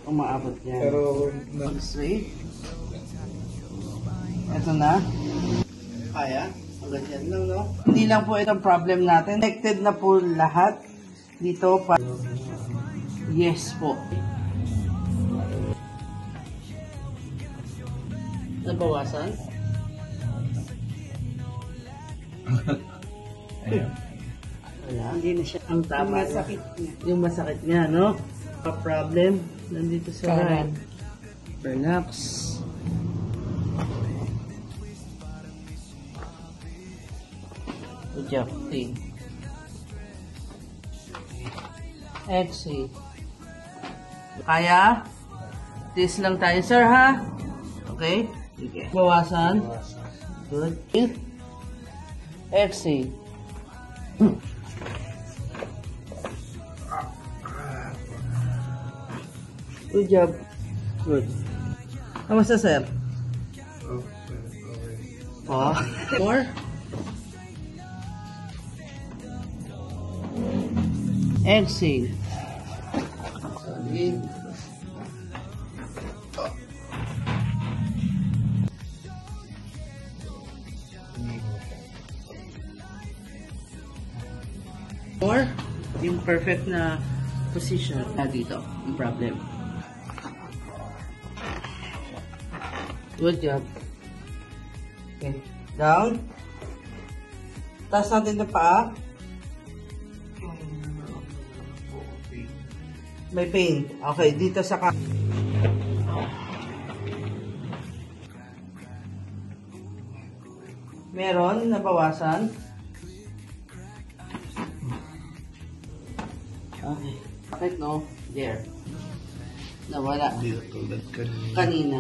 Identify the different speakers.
Speaker 1: umaabot yan.
Speaker 2: Pero,
Speaker 1: Straight. Ito na. Kaya? Hanggang yan lang, no? Hindi lang po itong problem natin. Connected na po lahat dito pa. Yes po. Nabawasan?
Speaker 2: ayan.
Speaker 1: Wala. Hindi na siya ang tama.
Speaker 3: Yung masakit niya.
Speaker 1: Yung masakit niya, no? Problem nandito sa
Speaker 3: Kanan.
Speaker 1: right. Relax. Good job. Okay. Exhale. Kaya? Tiis lang tayo, sir, ha? Okay? Okay. Bawasan. Good. Exhale. Good job. Good. Kamusta, sir? Oh. More? Exhale. Solid. More? Yung perfect na position na dito. Yung problem. Good job. Okay. Down. Taas natin ng paa. May pain. Okay, dito sa meron, nabawasan. Okay. Bakit no? There. Nawala.
Speaker 2: Hindi tulad kanina.
Speaker 1: Kanina.